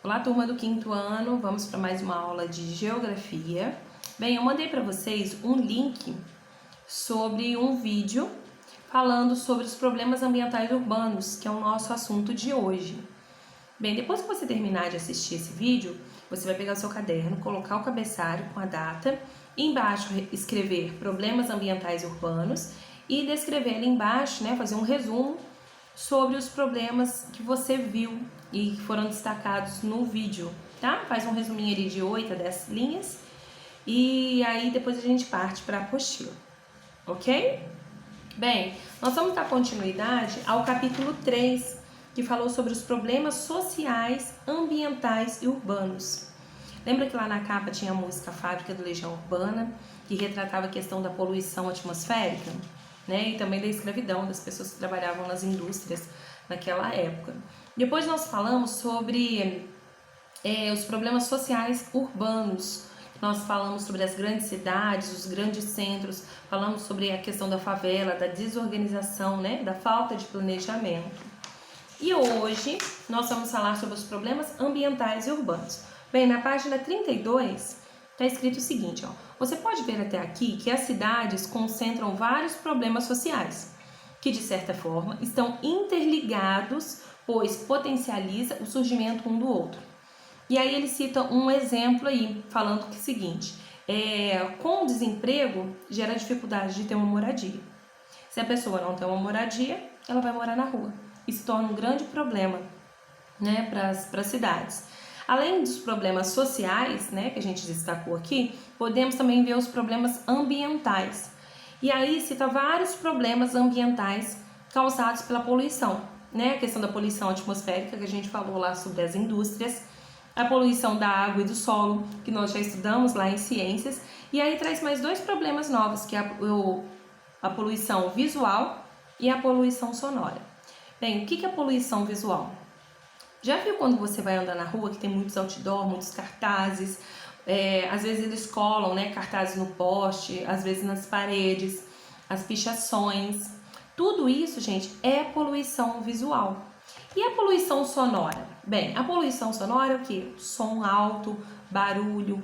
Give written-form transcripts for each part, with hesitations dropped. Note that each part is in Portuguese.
Olá, turma do quinto ano, vamos para mais uma aula de geografia. Bem, eu mandei para vocês um link sobre um vídeo falando sobre os problemas ambientais urbanos, que é o nosso assunto de hoje. Bem, depois que você terminar de assistir esse vídeo, você vai pegar o seu caderno, colocar o cabeçalho com a data, e embaixo escrever problemas ambientais urbanos e descrever ali embaixo, fazer um resumo sobre os problemas que você viu e que foram destacados no vídeo, tá? Faz um resuminho ali de 8 a 10 linhas e aí depois a gente parte para a apostila, ok? Bem, nós vamos dar continuidade ao capítulo 3, que falou sobre os problemas sociais, ambientais e urbanos. Lembra que lá na capa tinha a música Fábrica do Legião Urbana, que retratava a questão da poluição atmosférica, né? E também da escravidão das pessoas que trabalhavam nas indústrias naquela época. Depois nós falamos sobre os problemas sociais urbanos. Nós falamos sobre as grandes cidades, os grandes centros, falamos sobre a questão da favela, da desorganização, né? Da falta de planejamento. E hoje nós vamos falar sobre os problemas ambientais e urbanos. Bem, na página 32 está escrito o seguinte, ó. Você pode ver até aqui que as cidades concentram vários problemas sociais, que de certa forma estão interligados, pois potencializa o surgimento um do outro. E aí ele cita um exemplo aí, falando que é o seguinte, com o desemprego gera dificuldade de ter uma moradia. Se a pessoa não tem uma moradia, ela vai morar na rua. Isso torna um grande problema, né, para as cidades. Além dos problemas sociais, né, que a gente destacou aqui, podemos também ver os problemas ambientais. E aí cita vários problemas ambientais causados pela poluição, né, a questão da poluição atmosférica que a gente falou lá sobre as indústrias, a poluição da água e do solo, que nós já estudamos lá em ciências, e aí traz mais dois problemas novos, que é a poluição visual e a poluição sonora. Bem, o que é a poluição visual? Já viu quando você vai andar na rua que tem muitos outdoor, muitos cartazes, às vezes eles colam, né, cartazes no poste, às vezes nas paredes, as pichações. Tudo isso, gente, é poluição visual. E a poluição sonora? Bem, a poluição sonora é o quê? Som alto, barulho,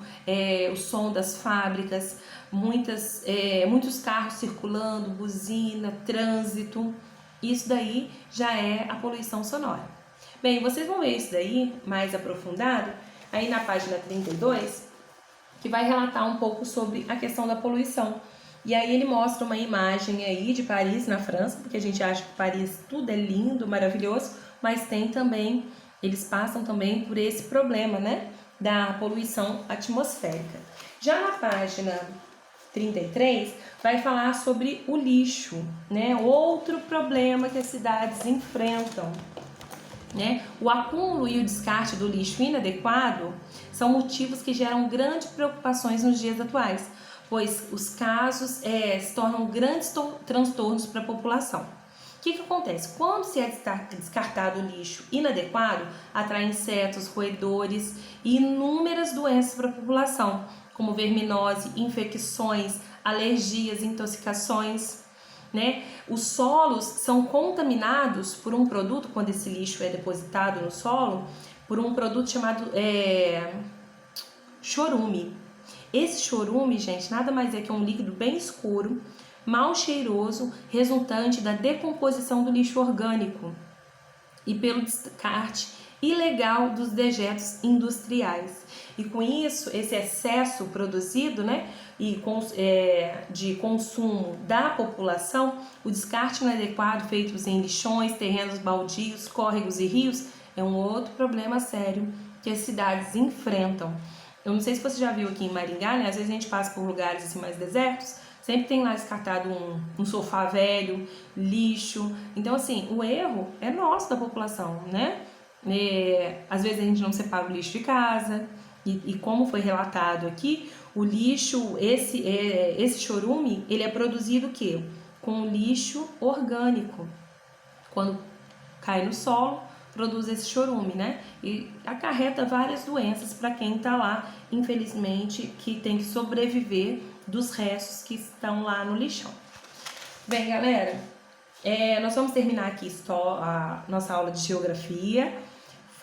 o som das fábricas, muitos carros circulando, buzina, trânsito. Isso daí já é a poluição sonora. Bem, vocês vão ver isso daí mais aprofundado aí na página 32, que vai relatar um pouco sobre a questão da poluição. E aí ele mostra uma imagem aí de Paris, na França, porque a gente acha que Paris tudo é lindo, maravilhoso, mas tem também, eles passam também por esse problema, né, da poluição atmosférica. Já na página 33, vai falar sobre o lixo, né, outro problema que as cidades enfrentam. Né? O acúmulo e o descarte do lixo inadequado são motivos que geram grandes preocupações nos dias atuais, pois os casos se tornam grandes transtornos para a população. O que acontece? Quando se é descartado o lixo inadequado, atrai insetos, roedores e inúmeras doenças para a população, como verminose, infecções, alergias, intoxicações. Né? Os solos são contaminados por um produto, quando esse lixo é depositado no solo, por um produto chamado chorume. Esse chorume, gente, nada mais é que um líquido bem escuro, mal cheiroso, resultante da decomposição do lixo orgânico e pelo descarte ilegal dos dejetos industriais. E com isso, esse excesso produzido, né, de consumo da população, o descarte inadequado feito em lixões, terrenos baldios, córregos e rios é um outro problema sério que as cidades enfrentam. Eu não sei se você já viu aqui em Maringá, né, às vezes a gente passa por lugares assim mais desertos, sempre tem lá descartado um sofá velho, lixo. Então, assim, o erro é nosso da população, né? Às vezes a gente não separa o lixo de casa. E como foi relatado aqui, o lixo, esse chorume, ele é produzido o quê? Com lixo orgânico. Quando cai no solo, produz esse chorume, né? E acarreta várias doenças para quem está lá, infelizmente, que tem que sobreviver dos restos que estão lá no lixão. Bem, galera, nós vamos terminar aqui a nossa aula de geografia.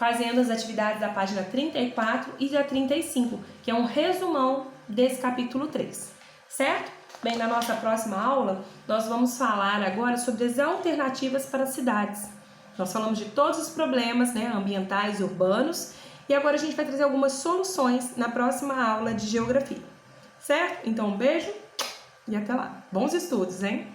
fazendo as atividades da página 34 e da 35, que é um resumão desse capítulo 3, certo? Bem, na nossa próxima aula, nós vamos falar agora sobre as alternativas para as cidades. Nós falamos de todos os problemas, né, ambientais e urbanos, e agora a gente vai trazer algumas soluções na próxima aula de geografia, certo? Então, um beijo e até lá. Bons estudos, hein?